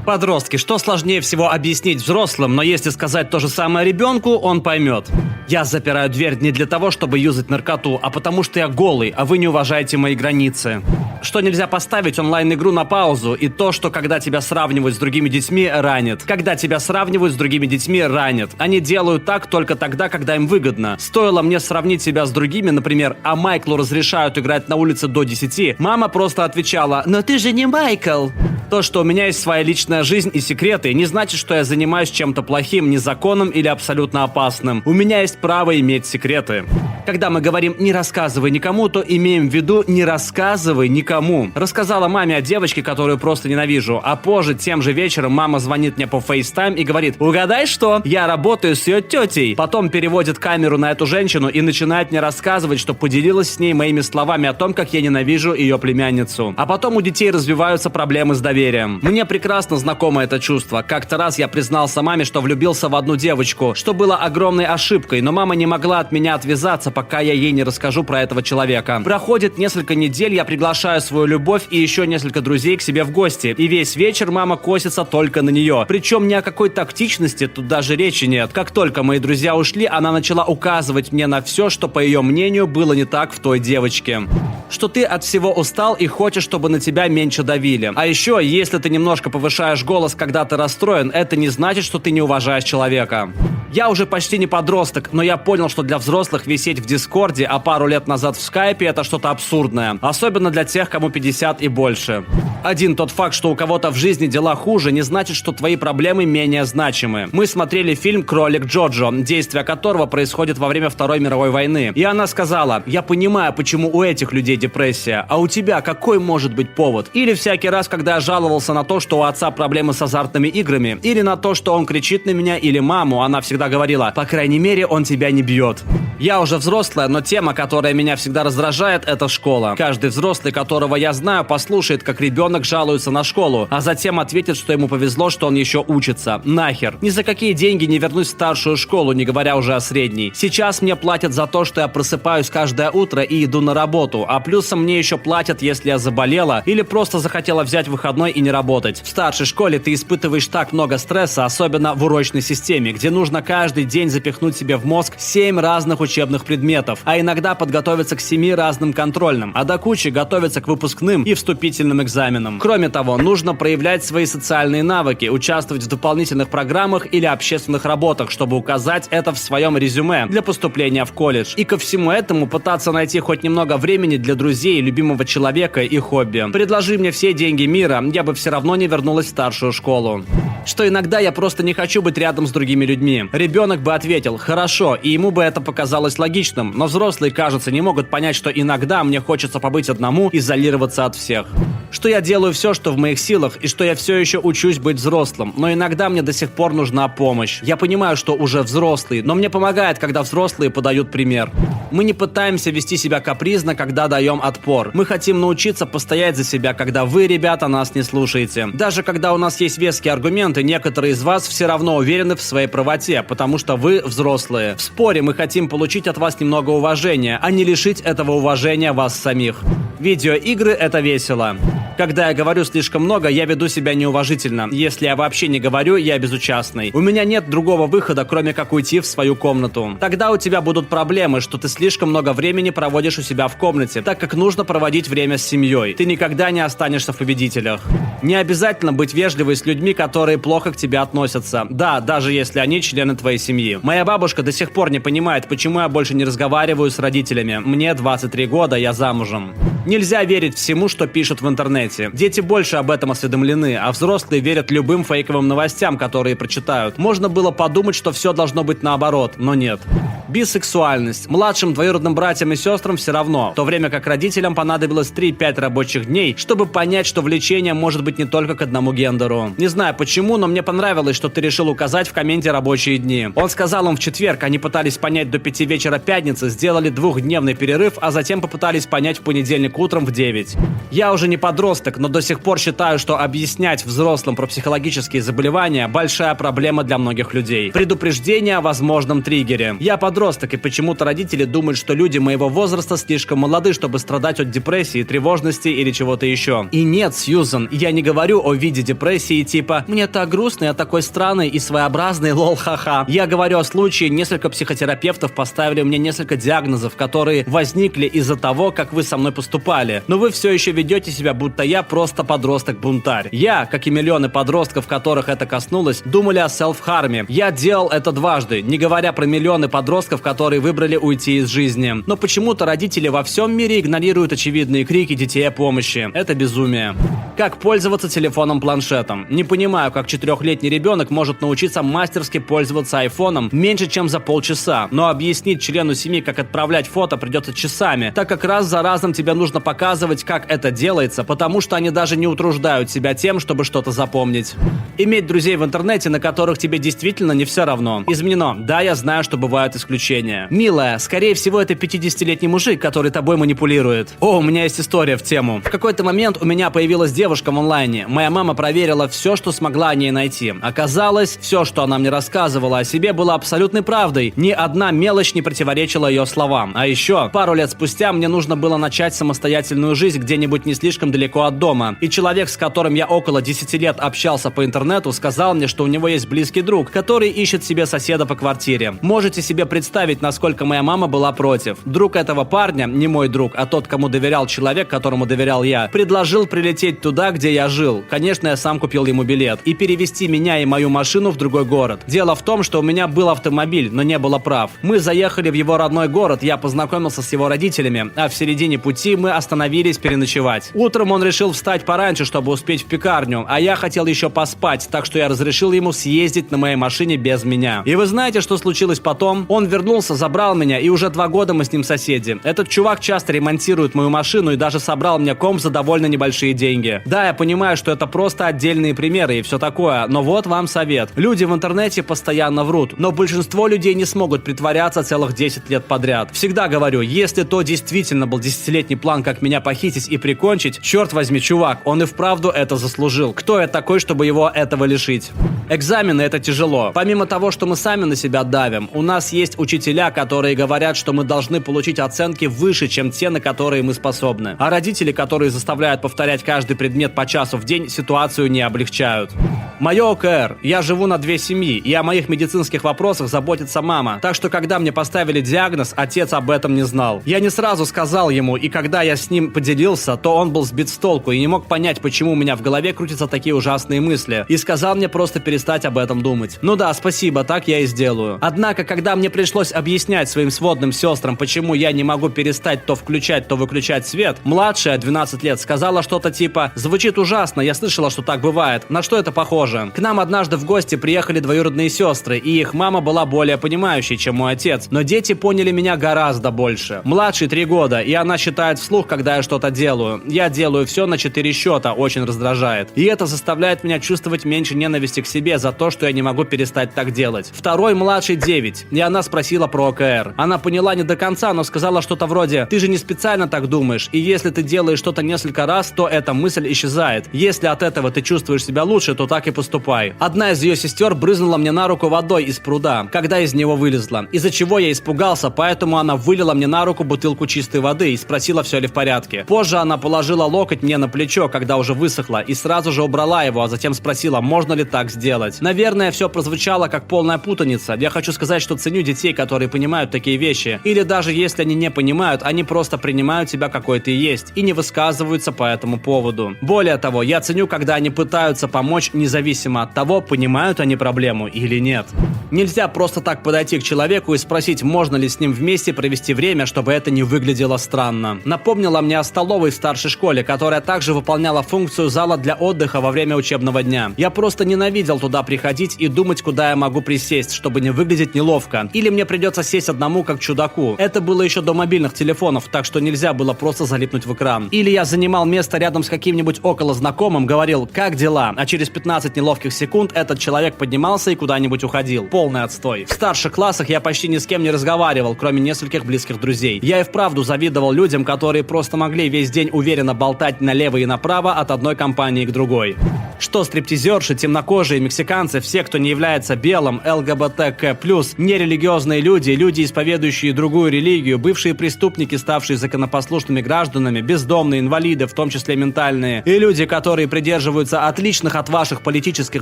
Подростки, что сложнее всего объяснить взрослым, но если сказать то же самое ребенку, он поймет. Я запираю дверь не для того, чтобы юзать наркоту, а потому что я голый, а вы не уважаете мои границы. Что нельзя поставить онлайн-игру на паузу, и то, что когда тебя сравнивают с другими детьми, ранит. Когда тебя сравнивают с другими детьми, ранит. Они делают так только тогда, когда им выгодно. Стоило мне сравнить себя с другими, например, а Майклу разрешают играть на улице до 10, мама просто отвечала: «Но ты же не Майкл». То, что у меня есть своя личная жизнь и секреты, не значит, что я занимаюсь чем-то плохим, незаконным или абсолютно опасным. У меня есть право иметь секреты. Когда мы говорим «не рассказывай никому», то имеем в виду «не рассказывай никому». Рассказала маме о девочке, которую просто ненавижу, а позже, тем же вечером, мама звонит мне по FaceTime и говорит: «Угадай что? Я работаю с ее тетей». Потом переводит камеру на эту женщину и начинает мне рассказывать, что поделилась с ней моими словами о том, как я ненавижу ее племянницу. А потом у детей развиваются проблемы с доверием. Мне прекрасно знакомо это чувство. Как-то раз я признался маме, что влюбился в одну девочку, что было огромной ошибкой, но мама не могла от меня отвязаться, пока я ей не расскажу про этого человека. Проходит несколько недель, я приглашаю свою любовь и еще несколько друзей к себе в гости, и весь вечер мама косится только на нее. Причем ни о какой тактичности тут даже речи нет. Как только мои друзья ушли, она начала указывать мне на все, что, по ее мнению, было не так в той девочке. Что ты от всего устал и хочешь, чтобы на тебя меньше давили. А еще, если ты немножко повышаешь голос, когда ты расстроен, это не значит, что ты не уважаешь человека. Я уже почти не подросток, но я понял, что для взрослых висеть в Дискорде, а пару лет назад в Скайпе, это что-то абсурдное. Особенно для тех, кому 50 и больше. Один тот факт, что у кого-то в жизни дела хуже, не значит, что твои проблемы менее значимы. Мы смотрели фильм «Кролик Джоджо», действие которого происходит во время Второй мировой войны. И она сказала: «Я понимаю, почему у этих людей депрессия, а у тебя какой может быть повод?» Или всякий раз, когда я жаловался на то, что у отца проблемы с азартными играми, или на то, что он кричит на меня или маму, она всегда говорила: «По крайней мере, он тебя не бьет». Я уже взрослая, но тема, которая меня всегда раздражает, это школа. Каждый взрослый, которого я знаю, послушает, как ребенок жалуется на школу, а затем ответит, что ему повезло, что он еще учится. Нахер. Ни за какие деньги не вернусь в старшую школу, не говоря уже о средней. Сейчас мне платят за то, что я просыпаюсь каждое утро и иду на работу, а плюсом мне еще платят, если я заболела или просто захотела взять выходной и не работать. В старшей школе ты испытываешь так много стресса, особенно в урочной системе, где нужно каждый день запихнуть себе в мозг 7 разных учебных предметов, а иногда подготовиться к 7 разным контрольным, а до кучи готовиться к выпускным и вступительным экзаменам. Кроме того, нужно проявлять свои социальные навыки, участвовать в дополнительных программах или общественных работах, чтобы указать это в своем резюме для поступления в колледж. И ко всему этому пытаться найти хоть немного времени для друзей, любимого человека и хобби. Предложи мне все деньги мира, я бы все равно не вернулась в старшую школу. Что иногда я просто не хочу быть рядом с другими людьми. Ребенок бы ответил: «Хорошо», и ему бы это показалось логичным, но взрослые, кажется, не могут понять, что иногда мне хочется побыть одному, изолироваться от всех. Что я делаю все, что в моих силах, и что я все еще учусь быть взрослым, но иногда мне до сих пор нужна помощь. Я понимаю, что уже взрослый, но мне помогает, когда взрослые подают пример. Мы не пытаемся вести себя капризно, когда даем отпор. Мы хотим научиться постоять за себя, когда вы, ребята, нас не слушаете. Даже когда у нас есть веские аргументы, некоторые из вас все равно уверены в своей правоте, потому что вы взрослые. В споре мы хотим получить от вас немного уважения, а не лишить этого уважения вас самих. Видеоигры — это весело. Когда я говорю слишком много, я веду себя неуважительно. Если я вообще не говорю, я безучастный. У меня нет другого выхода, кроме как уйти в свою комнату. Тогда у тебя будут проблемы, что ты слишком много времени проводишь у себя в комнате, так как нужно проводить время с семьей. Ты никогда не останешься в победителях. Не обязательно быть вежливой с людьми, которые плохо к тебе относятся. Да, даже если они члены твоей семьи. Моя бабушка до сих пор не понимает, почему я больше не разговариваю с родителями. Мне 23 года, я замужем. Нельзя верить всему, что пишут в интернете. Дети больше об этом осведомлены, а взрослые верят любым фейковым новостям, которые прочитают. Можно было подумать, что все должно быть наоборот, но нет. Бисексуальность. Младшим двоюродным братьям и сестрам все равно, в то время как родителям понадобилось 3-5 рабочих дней, чтобы понять, что влечение может быть не только к одному гендеру. Не знаю почему, почему, но мне понравилось, что ты решил указать в комменте рабочие дни. Он сказал им в четверг, они пытались понять до 5 вечера пятницы, сделали 2-дневный перерыв, а затем попытались понять в понедельник утром в 9. Я уже не подросток, но до сих пор считаю, что объяснять взрослым про психологические заболевания – большая проблема для многих людей. Предупреждение о возможном триггере. Я подросток, и почему-то родители думают, что люди моего возраста слишком молоды, чтобы страдать от депрессии, тревожности или чего-то еще. И нет, Сьюзан, я не говорю о виде депрессии типа «мне так грустно, я такой странный и своеобразный, лол, ха-ха». Я говорю о случае, несколько психотерапевтов поставили мне несколько диагнозов, которые возникли из-за того, как вы со мной поступали. Но вы все еще ведете себя, будто я просто подросток-бунтарь. Я, как и миллионы подростков, которых это коснулось, думали о селф-харме. Я делал это дважды, не говоря про миллионы подростков, которые выбрали уйти из жизни. Но почему-то родители во всем мире игнорируют очевидные крики детей о помощи. Это безумие. Как пользоваться телефоном-планшетом? Не понимаю, как 4-летний ребенок может научиться мастерски пользоваться айфоном меньше, чем за полчаса. Но объяснить члену семьи, как отправлять фото, придется часами, так как раз за разом тебе нужно показывать, как это делается, потому что они даже не утруждают себя тем, чтобы что-то запомнить. Иметь друзей в интернете, на которых тебе действительно не все равно. Изменено. Да, я знаю, что бывают исключения. Милая, скорее всего, это 50-летний мужик, который тобой манипулирует. О, у меня есть история в тему. В какой-то момент у меня появилась девушка в онлайне. Моя мама проверила все, что смогла о ней найти. Оказалось, все, что она мне рассказывала о себе, было абсолютной правдой. Ни одна мелочь не противоречила ее словам. А еще, пару лет спустя мне нужно было начать самостоятельную жизнь где-нибудь не слишком далеко от дома. И человек, с которым я около 10 лет общался по интернету, сказал мне, что у него есть близкий друг, который ищет себе соседа по квартире. Можете себе представить, насколько моя мама была против. Друг этого парня, не мой друг, а тот, кому доверял человек, которому доверял я, предложил прилететь туда, где я жил. Конечно, я сам купил ему билет. И перевезти меня и мою машину в другой город. Дело в том, что у меня был автомобиль, но не было прав. Мы заехали в его родной город, я познакомился с его родителями, а в середине пути мы остановились переночевать. Утром он решил встать пораньше, чтобы успеть в пекарню, а я хотел еще поспать, так что я разрешил ему съездить на моей машине без меня. И вы знаете, что случилось потом? Он вернулся, забрал меня, и уже 2 года мы с ним соседи. Этот чувак часто ремонтирует мою машину и даже собрал мне комп за довольно небольшие деньги. Да, я понимаю, что это просто отдельные примеры и все такое, но вот вам совет. Люди в интернете постоянно врут, но большинство людей не смогут притворяться целых 10 лет подряд. Всегда говорю, если то действительно был 10-летний план, как меня похитить и прикончить, черт возьми, чувак, он и вправду это заслужил. Кто я такой, чтобы его этого лишить? Экзамены — это тяжело. Помимо того, что мы сами на себя давим, у нас есть учителя, которые говорят, что мы должны получить оценки выше, чем те, на которые мы способны. А родители, которые заставляют повторять каждый предмет по часу в день, ситуацию не облегчают. Мое ОКР. Я живу на 2 семьи, и о моих медицинских вопросах заботится мама. Так что, когда мне поставили диагноз, отец об этом не знал. Я не сразу сказал ему, и когда я с ним поделился, то он был сбит с толку и не мог понять, почему у меня в голове крутятся такие ужасные мысли. И сказал мне просто перестать об этом думать. Ну да, спасибо, так я и сделаю. Однако, когда мне пришлось объяснять своим сводным сестрам, почему я не могу перестать то включать, то выключать свет, младшая, 12 лет, сказала что-то типа «Звучит ужасно, я слышала, что так бывает. На что это похоже?» К нам однажды в гости приехали двоюродные сестры, и их мама была более понимающей, чем мой отец. Но дети поняли меня гораздо больше. Младшей 3 года, и она считает вслух, когда я что-то делаю. Я делаю все на 4 счета, очень раздражает. И это заставляет меня чувствовать меньше ненависти к себе за то, что я не могу перестать так делать. Второй младший 9, и она спросила про ОКР. Она поняла не до конца, но сказала что-то вроде «Ты же не специально так думаешь, и если ты делаешь что-то несколько раз, то эта мысль исчезает. Если от этого ты чувствуешь себя лучше, то так и поступай». Одна из ее сестер брызнула мне на руку водой из пруда, когда из него вылезла, из-за чего я испугался, поэтому она вылила мне на руку бутылку чистой воды и спросила, все ли в порядке. Позже она положила локоть мне на плечо, когда уже высохла, и сразу же убрала его, а затем спросила, можно ли так сделать. Наверное, все прозвучало как полная путаница. Я хочу сказать, что ценю детей, которые понимают такие вещи. Или даже если они не понимают, они просто принимают тебя какой ты есть и не высказываются по этому поводу. Более того, я ценю, когда они пытаются помочь, независимо от того, понимают они проблему или нет. Нельзя просто так подойти к человеку и спросить, можно ли с ним вместе провести время, чтобы это не выглядело странно. Напомнила мне о столовой в старшей школе, которая также выполняла функцию зала для отдыха во время учебного дня. Я просто ненавидел туда приходить и думать, куда я могу присесть, чтобы не выглядеть неловко. Или мне придется сесть одному, как чудаку. Это было еще до мобильных телефонов, так что нельзя было просто залипнуть в экран. Или я занимал место рядом с каким-нибудь около знакомым, говорил «как дела?», а через 15 неловких секунд этот человек поднимался и куда-нибудь уходил. Полный отстой. В старших классах я почти ни с кем не разговаривал, кроме нескольких близких друзей. Я и вправду завидовал людям, которые просто могли весь день уверенно болтать налево и направо от одной компании к другой. Что стриптизерши, темнокожие, мексиканцы, все, кто не является белым, ЛГБТК+, нерелигиозные люди, люди, исповедующие другую религию, бывшие преступники, ставшие законопослушными гражданами, бездомные, инвалиды, в том числе ментальные, и люди, которые придерживаются отличных от ваших политических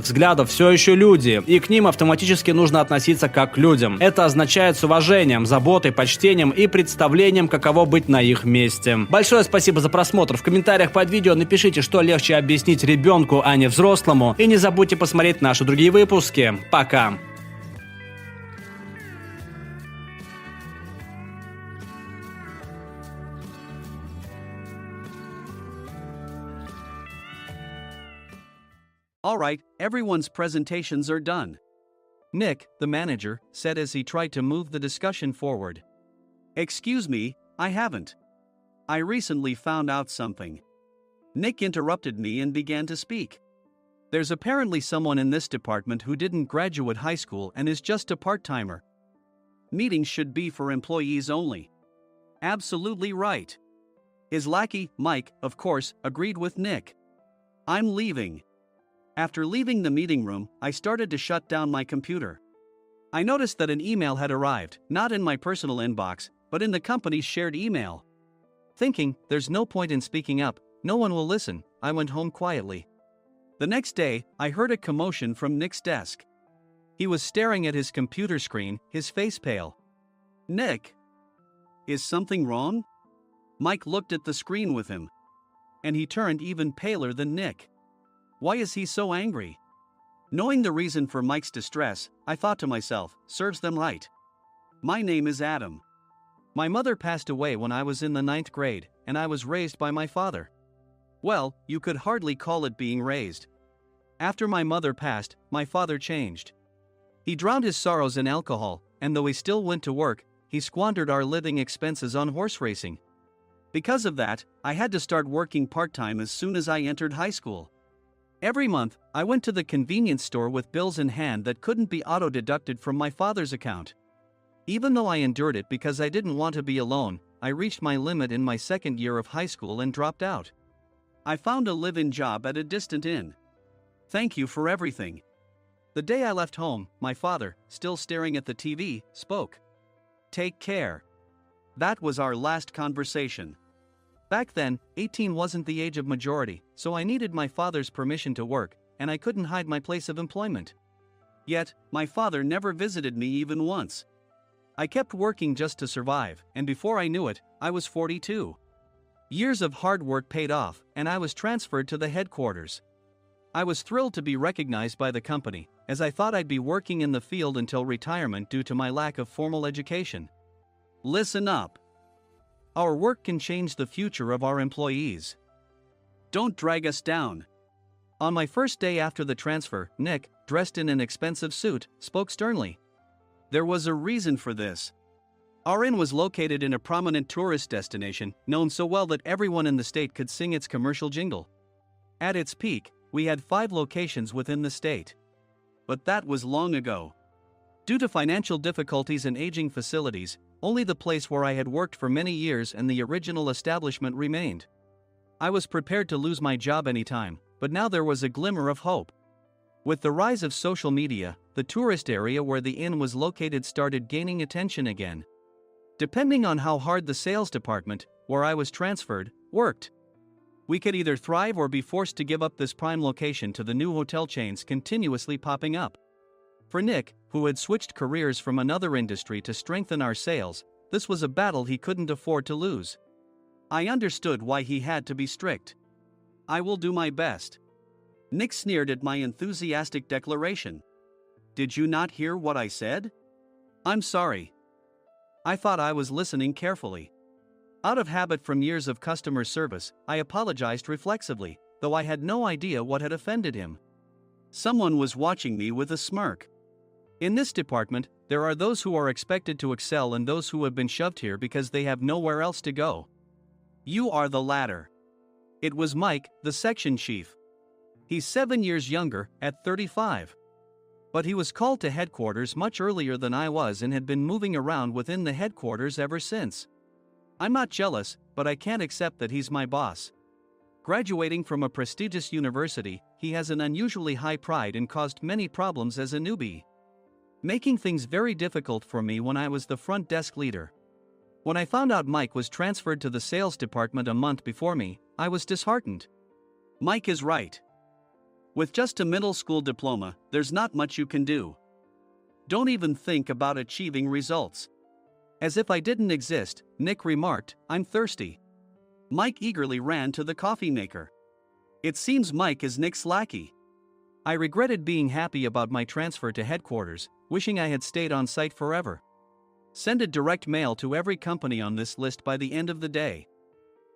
взглядов, все еще люди, и к ним автоматически нужно относиться как к людям. Это означает с уважением, заботой, почтением и представлением, каково быть на их месте. Большое спасибо за просмотр. В комментариях под видео напишите, что легче объяснить ребенку, а не взрослому. И не забудьте посмотреть наши другие выпуски. Пока! All right, everyone's presentations are done. Nick, the manager, said as he tried to move the discussion forward. Excuse me, I haven't. I recently found out something. Nick interrupted me and began to speak. There's apparently someone in this department who didn't graduate high school and is just a part-timer. Meetings should be for employees only. Absolutely right. His lackey, Mike, of course, agreed with Nick. I'm leaving. After leaving the meeting room, I started to shut down my computer. I noticed that an email had arrived, not in my personal inbox, but in the company's shared email. Thinking, there's no point in speaking up, no one will listen, I went home quietly. The next day, I heard a commotion from Nick's desk. He was staring at his computer screen, his face pale. Nick? Is something wrong? Mike looked at the screen with him. And he turned even paler than Nick. Why is he so angry? Knowing the reason for Mike's distress, I thought to myself, serves them right. My name is Adam. My mother passed away when I was in the 9th grade, and I was raised by my father. Well, you could hardly call it being raised. After my mother passed, my father changed. He drowned his sorrows in alcohol, and though he still went to work, he squandered our living expenses on horse racing. Because of that, I had to start working part-time as soon as I entered high school. Every month, I went to the convenience store with bills in hand that couldn't be auto-deducted from my father's account. Even though I endured it because I didn't want to be alone, I reached my limit in my second year of high school and dropped out. I found a live-in job at a distant inn. Thank you for everything. The day I left home, my father, still staring at the TV, spoke. Take care. That was our last conversation. Back then, 18 wasn't the age of majority, so I needed my father's permission to work, and I couldn't hide my place of employment. Yet, my father never visited me even once. I kept working just to survive, and before I knew it, I was 42. Years of hard work paid off, and I was transferred to the headquarters. I was thrilled to be recognized by the company, as I thought I'd be working in the field until retirement due to my lack of formal education. Listen up. Our work can change the future of our employees. Don't drag us down. On my first day after the transfer, Nick, dressed in an expensive suit, spoke sternly. There was a reason for this. Our inn was located in a prominent tourist destination, known so well that everyone in the state could sing its commercial jingle. At its peak, we had 5 locations within the state. But that was long ago. Due to financial difficulties and aging facilities, only the place where I had worked for many years and the original establishment remained. I was prepared to lose my job anytime, but now there was a glimmer of hope. With the rise of social media, the tourist area where the inn was located started gaining attention again. Depending on how hard the sales department, where I was transferred, worked, we could either thrive or be forced to give up this prime location to the new hotel chains continuously popping up. For Nick, who had switched careers from another industry to strengthen our sales, this was a battle he couldn't afford to lose. I understood why he had to be strict. I will do my best. Nick sneered at my enthusiastic declaration. Did you not hear what I said? I'm sorry. I thought I was listening carefully. Out of habit from years of customer service, I apologized reflexively, though I had no idea what had offended him. Someone was watching me with a smirk. In this department, there are those who are expected to excel and those who have been shoved here because they have nowhere else to go. You are the latter. It was Mike, the section chief. He's 7 years younger, at 35. But he was called to headquarters much earlier than I was and had been moving around within the headquarters ever since. I'm not jealous, but I can't accept that he's my boss. Graduating from a prestigious university, he has an unusually high pride and caused many problems as a newbie, making things very difficult for me when I was the front desk leader. When I found out Mike was transferred to the sales department a month before me, I was disheartened. Mike is right. With just a middle school diploma, there's not much you can do. Don't even think about achieving results. As if I didn't exist, Nick remarked, "I'm thirsty." Mike eagerly ran to the coffee maker. It seems Mike is Nick's lackey. I regretted being happy about my transfer to headquarters, wishing I had stayed on site forever. Send a direct mail to every company on this list by the end of the day.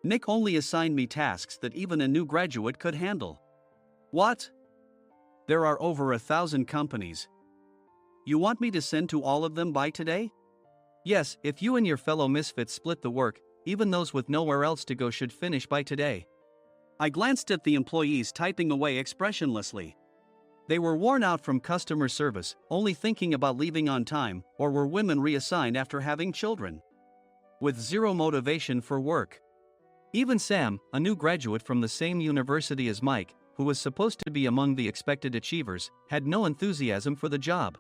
Nick only assigned me tasks that even a new graduate could handle. What? There are over 1,000 companies. You want me to send to all of them by today? Yes, if you and your fellow misfits split the work, even those with nowhere else to go should finish by today. I glanced at the employees typing away expressionlessly. They were worn out from customer service, only thinking about leaving on time, or were women reassigned after having children, with zero motivation for work. Even Sam, a new graduate from the same university as Mike, who was supposed to be among the expected achievers, had no enthusiasm for the job,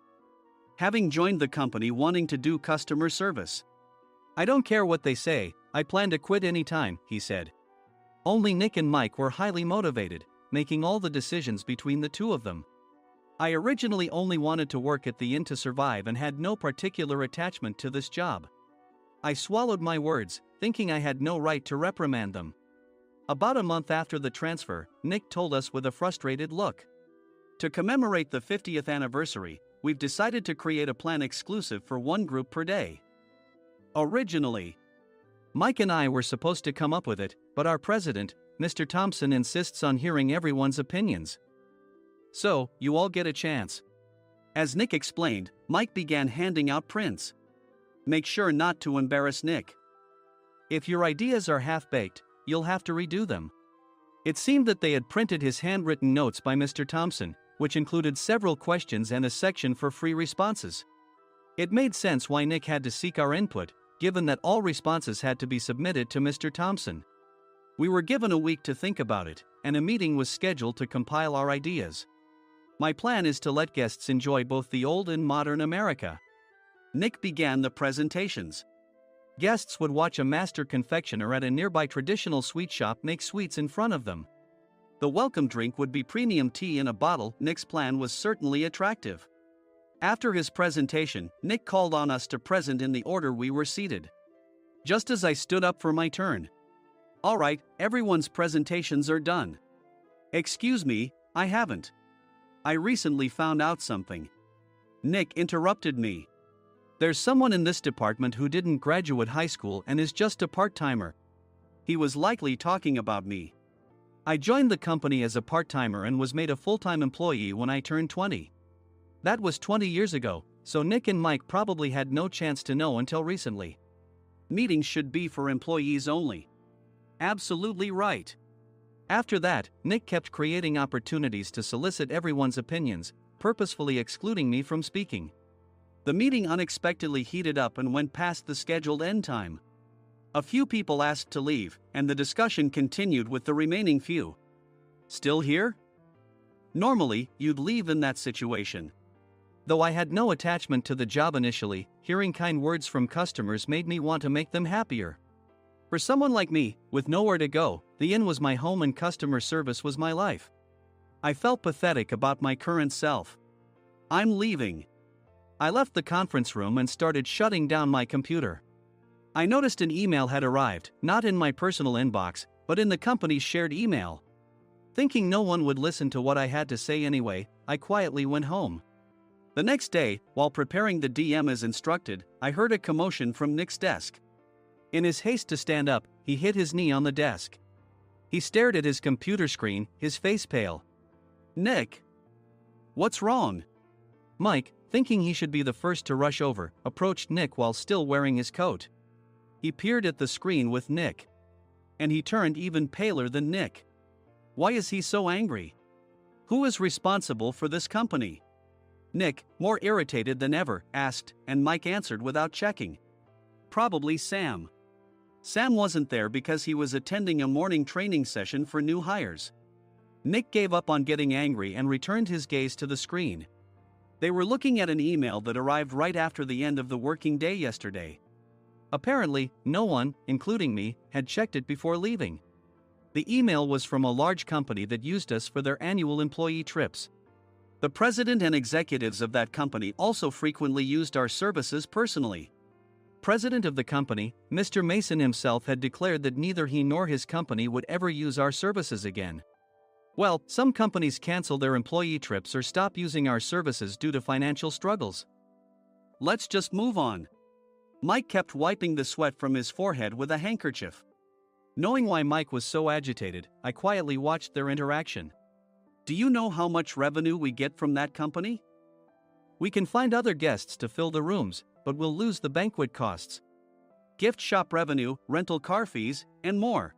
having joined the company wanting to do customer service. "I don't care what they say, I plan to quit any time," he said. Only Nick and Mike were highly motivated, making all the decisions between the two of them. I originally only wanted to work at the inn to survive and had no particular attachment to this job. I swallowed my words, thinking I had no right to reprimand them. About a month after the transfer, Nick told us with a frustrated look, "To commemorate the 50th anniversary, we've decided to create a plan exclusive for one group per day." Originally, Mike and I were supposed to come up with it, but our president, Mr. Thompson, insists on hearing everyone's opinions. "So, you all get a chance." As Nick explained, Mike began handing out prints. "Make sure not to embarrass Nick. If your ideas are half-baked, you'll have to redo them." It seemed that they had printed his handwritten notes by Mr. Thompson, which included several questions and a section for free responses. It made sense why Nick had to seek our input, given that all responses had to be submitted to Mr. Thompson. We were given a week to think about it, and a meeting was scheduled to compile our ideas. My plan is to let guests enjoy both the old and modern America. Nick began the presentations. Guests would watch a master confectioner at a nearby traditional sweet shop make sweets in front of them. The welcome drink would be premium tea in a bottle. Nick's plan was certainly attractive. After his presentation, Nick called on us to present in the order we were seated. Just as I stood up for my turn. "All right, everyone's presentations are done." "Excuse me, I haven't. I recently found out something." Nick interrupted me. "There's someone in this department who didn't graduate high school and is just a part-timer." He was likely talking about me. I joined the company as a part-timer and was made a full-time employee when I turned 20. That was 20 years ago, so Nick and Mike probably had no chance to know until recently. Meetings should be for employees only. Absolutely right. After that, Nick kept creating opportunities to solicit everyone's opinions, purposefully excluding me from speaking. The meeting unexpectedly heated up and went past the scheduled end time. A few people asked to leave, and the discussion continued with the remaining few. "Still here?" Normally, you'd leave in that situation. Though I had no attachment to the job initially, hearing kind words from customers made me want to make them happier. For someone like me, with nowhere to go, the inn was my home and customer service was my life. I felt pathetic about my current self. "I'm leaving." I left the conference room and started shutting down my computer. I noticed an email had arrived, not in my personal inbox, but in the company's shared email. Thinking no one would listen to what I had to say anyway, I quietly went home. The next day, while preparing the DM as instructed, I heard a commotion from Nick's desk. In his haste to stand up, he hit his knee on the desk. He stared at his computer screen, his face pale. "Nick, what's wrong?" Mike, thinking he should be the first to rush over, approached Nick while still wearing his coat. He peered at the screen with Nick. And he turned even paler than Nick. "Why is he so angry?" Who is responsible for this company? Nick, more irritated than ever, asked, and Mike answered without checking. Probably Sam. Sam wasn't there because he was attending a morning training session for new hires. Nick gave up on getting angry and returned his gaze to the screen. They were looking at an email that arrived right after the end of the working day yesterday. Apparently, no one, including me, had checked it before leaving. The email was from a large company that used us for their annual employee trips. The president and executives of that company also frequently used our services personally. President of the company, Mr. Mason himself, had declared that neither he nor his company would ever use our services again. Well, some companies cancel their employee trips or stop using our services due to financial struggles. Let's just move on. Mike kept wiping the sweat from his forehead with a handkerchief. Knowing why Mike was so agitated, I quietly watched their interaction. Do you know how much revenue we get from that company? We can find other guests to fill the rooms, but we'll lose the banquet costs, gift shop revenue, rental car fees, and more.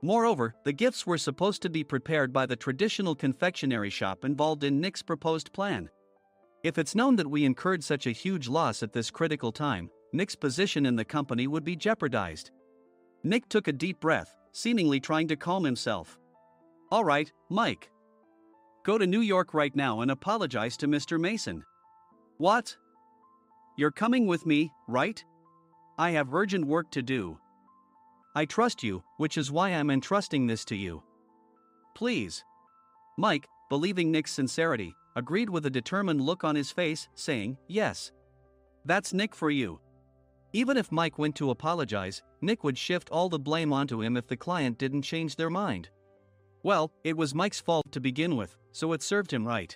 Moreover, the gifts were supposed to be prepared by the traditional confectionery shop involved in Nick's proposed plan. If it's known that we incurred such a huge loss at this critical time, Nick's position in the company would be jeopardized. Nick took a deep breath, seemingly trying to calm himself. All right, Mike. Go to New York right now and apologize to Mr. Mason. What? You're coming with me, right? I have urgent work to do. I trust you, which is why I'm entrusting this to you. Please. Mike, believing Nick's sincerity, agreed with a determined look on his face, saying, yes. That's Nick for you. Even if Mike went to apologize, Nick would shift all the blame onto him if the client didn't change their mind. Well, it was Mike's fault to begin with, so it served him right.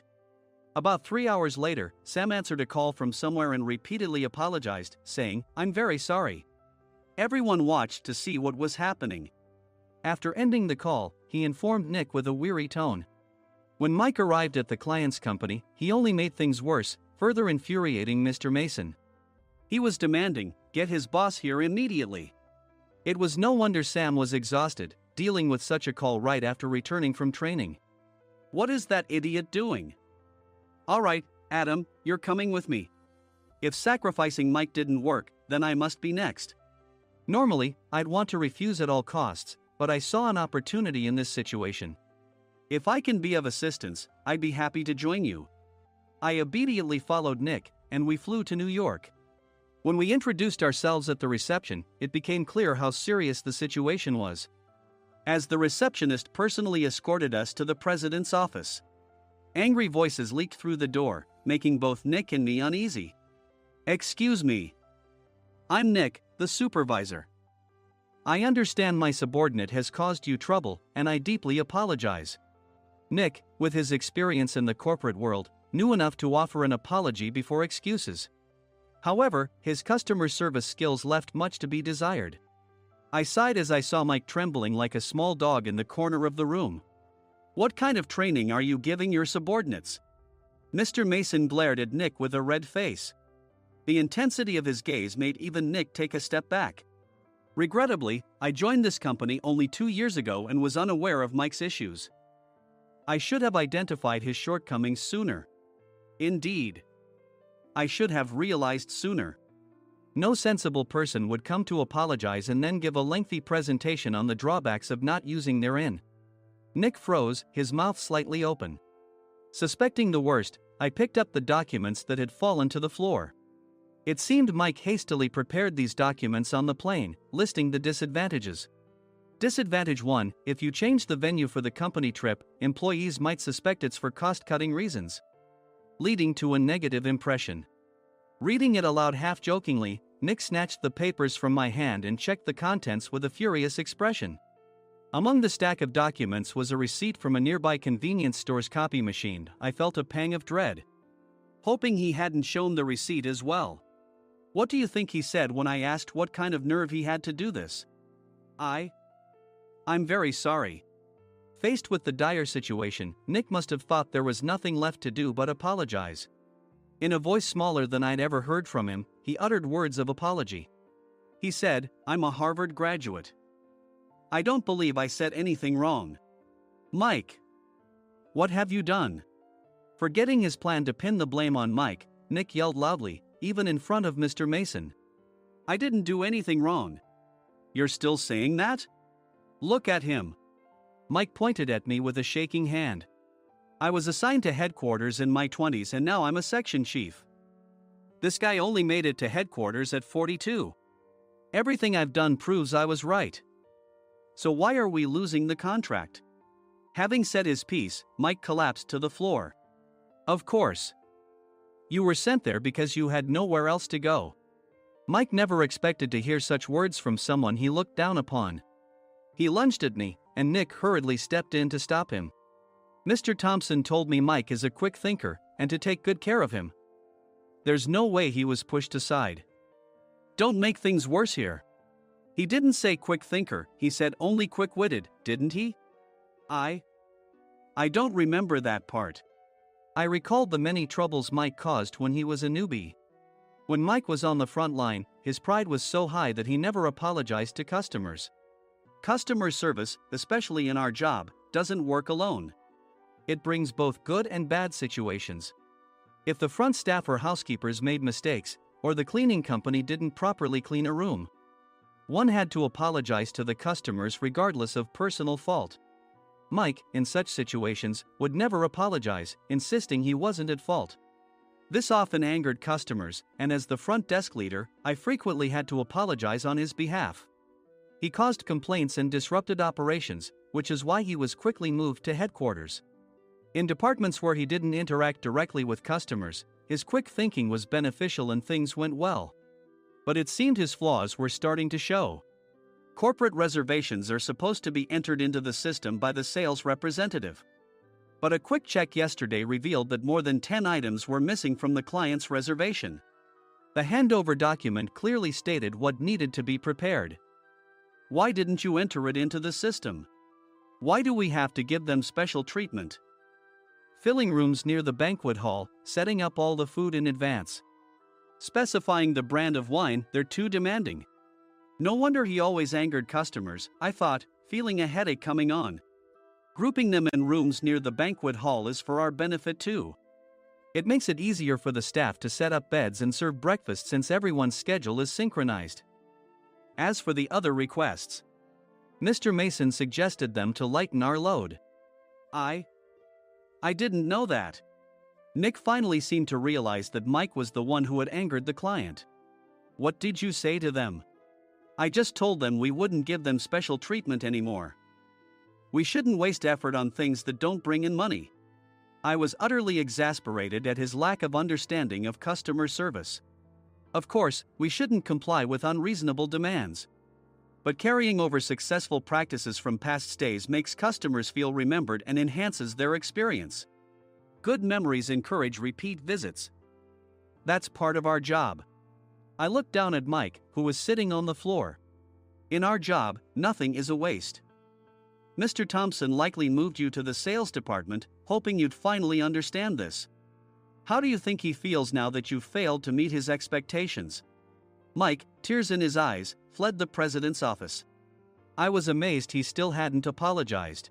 About 3 hours later, Sam answered a call from somewhere and repeatedly apologized, saying, I'm very sorry. Everyone watched to see what was happening. After ending the call, he informed Nick with a weary tone. When Mike arrived at the client's company, he only made things worse, further infuriating Mr. Mason. He was demanding, get his boss here immediately. It was no wonder Sam was exhausted, dealing with such a call right after returning from training. What is that idiot doing? All right, Adam, you're coming with me. If sacrificing Mike didn't work, then I must be next. Normally, I'd want to refuse at all costs, but I saw an opportunity in this situation. If I can be of assistance, I'd be happy to join you. I obediently followed Nick, and we flew to New York. When we introduced ourselves at the reception, it became clear how serious the situation was, as the receptionist personally escorted us to the president's office. Angry voices leaked through the door, making both Nick and me uneasy. Excuse me. I'm Nick, the supervisor. I understand my subordinate has caused you trouble, and I deeply apologize. Nick, with his experience in the corporate world, knew enough to offer an apology before excuses. However, his customer service skills left much to be desired. I sighed as I saw Mike trembling like a small dog in the corner of the room. What kind of training are you giving your subordinates? Mr. Mason glared at Nick with a red face. The intensity of his gaze made even Nick take a step back. Regrettably, I joined this company only 2 years ago and was unaware of Mike's issues. I should have identified his shortcomings sooner. Indeed. I should have realized sooner. No sensible person would come to apologize and then give a lengthy presentation on the drawbacks of not using their in. Nick froze, his mouth slightly open. Suspecting the worst, I picked up the documents that had fallen to the floor. It seemed Mike hastily prepared these documents on the plane, listing the disadvantages. Disadvantage 1: if you change the venue for the company trip, employees might suspect it's for cost-cutting reasons, leading to a negative impression. Reading it aloud half-jokingly, Nick snatched the papers from my hand and checked the contents with a furious expression. Among the stack of documents was a receipt from a nearby convenience store's copy machine. I felt a pang of dread, hoping he hadn't shown the receipt as well. What do you think he said when I asked what kind of nerve he had to do this? I'm very sorry. Faced with the dire situation, Nick must have thought there was nothing left to do but apologize. In a voice smaller than I'd ever heard from him, he uttered words of apology. He said, I'm a Harvard graduate. I don't believe I said anything wrong. Mike. What have you done? Forgetting his plan to pin the blame on Mike, Nick yelled loudly, even in front of Mr. Mason. I didn't do anything wrong. You're still saying that? Look at him. Mike pointed at me with a shaking hand. I was assigned to headquarters in my 20s and now I'm a section chief. This guy only made it to headquarters at 42. Everything I've done proves I was right. So why are we losing the contract? Having said his piece, Mike collapsed to the floor. Of course. You were sent there because you had nowhere else to go. Mike never expected to hear such words from someone he looked down upon. He lunged at me, and Nick hurriedly stepped in to stop him. Mr. Thompson told me Mike is a quick thinker, and to take good care of him. There's no way he was pushed aside. Don't make things worse here. He didn't say quick thinker, he said only quick-witted, didn't he? I don't remember that part. I recalled the many troubles Mike caused when he was a newbie. When Mike was on the front line, his pride was so high that he never apologized to customers. Customer service, especially in our job, doesn't work alone. It brings both good and bad situations. If the front staff or housekeepers made mistakes, or the cleaning company didn't properly clean a room, one had to apologize to the customers regardless of personal fault. Mike, in such situations, would never apologize, insisting he wasn't at fault. This often angered customers, and as the front desk leader, I frequently had to apologize on his behalf. He caused complaints and disrupted operations, which is why he was quickly moved to headquarters. In departments where he didn't interact directly with customers, his quick thinking was beneficial and things went well. But it seemed his flaws were starting to show. Corporate reservations are supposed to be entered into the system by the sales representative. But a quick check yesterday revealed that more than 10 items were missing from the client's reservation. The handover document clearly stated what needed to be prepared. Why didn't you enter it into the system? Why do we have to give them special treatment? Filling rooms near the banquet hall, setting up all the food in advance. Specifying the brand of wine, they're too demanding. No wonder he always angered customers, I thought, feeling a headache coming on. Grouping them in rooms near the banquet hall is for our benefit too. It makes it easier for the staff to set up beds and serve breakfast since everyone's schedule is synchronized. As for the other requests, Mr. Mason suggested them to lighten our load. I didn't know that. Nick finally seemed to realize that Mike was the one who had angered the client. What did you say to them? I just told them we wouldn't give them special treatment anymore. We shouldn't waste effort on things that don't bring in money. I was utterly exasperated at his lack of understanding of customer service. Of course, we shouldn't comply with unreasonable demands. But carrying over successful practices from past stays makes customers feel remembered and enhances their experience. Good memories encourage repeat visits. That's part of our job. I looked down at Mike, who was sitting on the floor. In our job, nothing is a waste. Mr. Thompson likely moved you to the sales department, hoping you'd finally understand this. How do you think he feels now that you've failed to meet his expectations? Mike, tears in his eyes, fled the president's office. I was amazed he still hadn't apologized.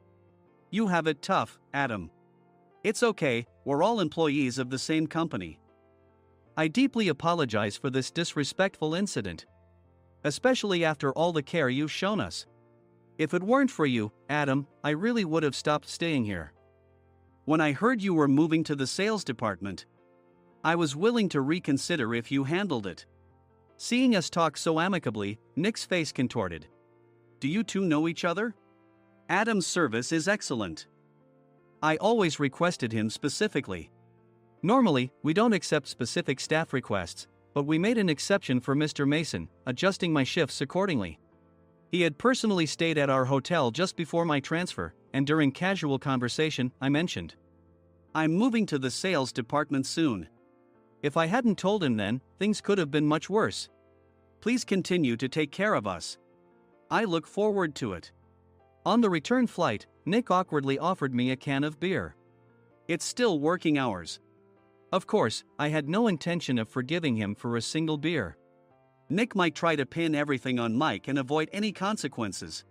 You have it tough, Adam. It's okay, we're all employees of the same company. I deeply apologize for this disrespectful incident. Especially after all the care you've shown us. If it weren't for you, Adam, I really would have stopped staying here. When I heard you were moving to the sales department, I was willing to reconsider if you handled it. Seeing us talk so amicably, Nick's face contorted. Do you two know each other? Adam's service is excellent. I always requested him specifically. Normally, we don't accept specific staff requests, but we made an exception for Mr. Mason, adjusting my shifts accordingly. He had personally stayed at our hotel just before my transfer, and during casual conversation, I mentioned, I'm moving to the sales department soon. If I hadn't told him then, things could have been much worse. Please continue to take care of us. I look forward to it. On the return flight, Nick awkwardly offered me a can of beer. It's still working hours. Of course, I had no intention of forgiving him for a single beer. Nick might try to pin everything on Mike and avoid any consequences.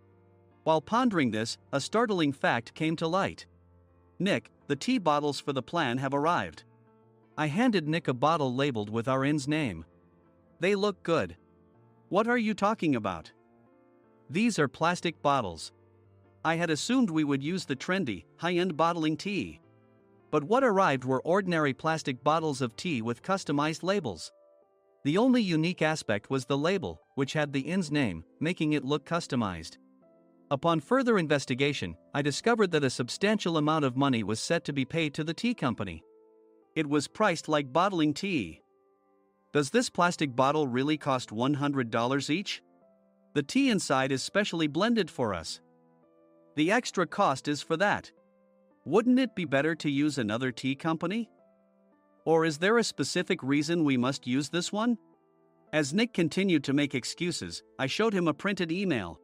While pondering this, a startling fact came to light. Nick, the tea bottles for the plan have arrived. I handed Nick a bottle labeled with our inn's name. They look good. What are you talking about? These are plastic bottles. I had assumed we would use the trendy, high-end bottling tea. But what arrived were ordinary plastic bottles of tea with customized labels. The only unique aspect was the label, which had the inn's name, making it look customized. Upon further investigation, I discovered that a substantial amount of money was set to be paid to the tea company. It was priced like bottling tea. Does this plastic bottle really cost $100 each? The tea inside is specially blended for us. The extra cost is for that. Wouldn't it be better to use another tea company? Or is there a specific reason we must use this one? As Nick continued to make excuses, I showed him a printed email.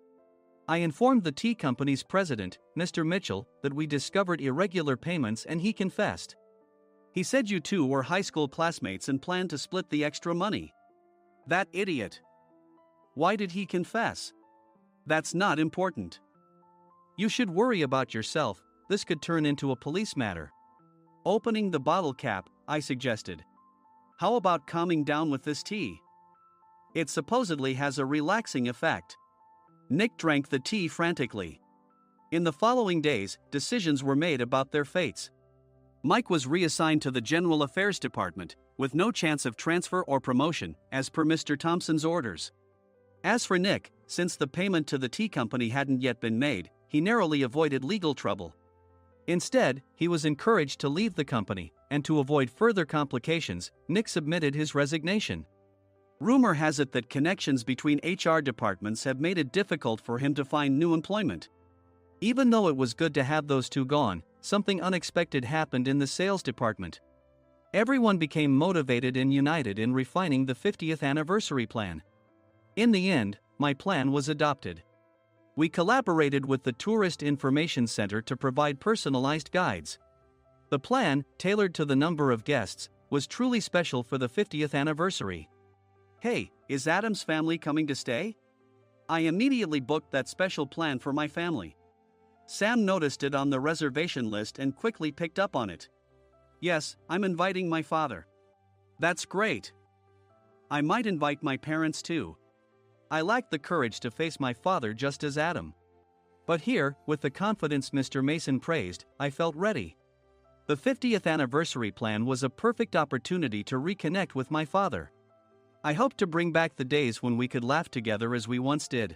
I informed the tea company's president, Mr. Mitchell, that we discovered irregular payments and he confessed. He said you two were high school classmates and planned to split the extra money. That idiot. Why did he confess? That's not important. You should worry about yourself, this could turn into a police matter. Opening the bottle cap, I suggested. How about calming down with this tea? It supposedly has a relaxing effect. Nick drank the tea frantically. In the following days, decisions were made about their fates. Mike was reassigned to the General Affairs Department, with no chance of transfer or promotion, as per Mr. Thompson's orders. As for Nick, since the payment to the tea company hadn't yet been made, he narrowly avoided legal trouble. Instead, he was encouraged to leave the company, and to avoid further complications, Nick submitted his resignation. Rumor has it that connections between HR departments have made it difficult for him to find new employment. Even though it was good to have those two gone, something unexpected happened in the sales department. Everyone became motivated and united in refining the 50th anniversary plan. In the end, my plan was adopted. We collaborated with the Tourist Information Center to provide personalized guides. The plan, tailored to the number of guests, was truly special for the 50th anniversary. Hey, is Adam's family coming to stay? I immediately booked that special plan for my family. Sam noticed it on the reservation list and quickly picked up on it. Yes, I'm inviting my father. That's great. I might invite my parents too. I lacked the courage to face my father just as Adam. But here, with the confidence Mr. Mason praised, I felt ready. The 50th anniversary plan was a perfect opportunity to reconnect with my father. I hoped to bring back the days when we could laugh together as we once did.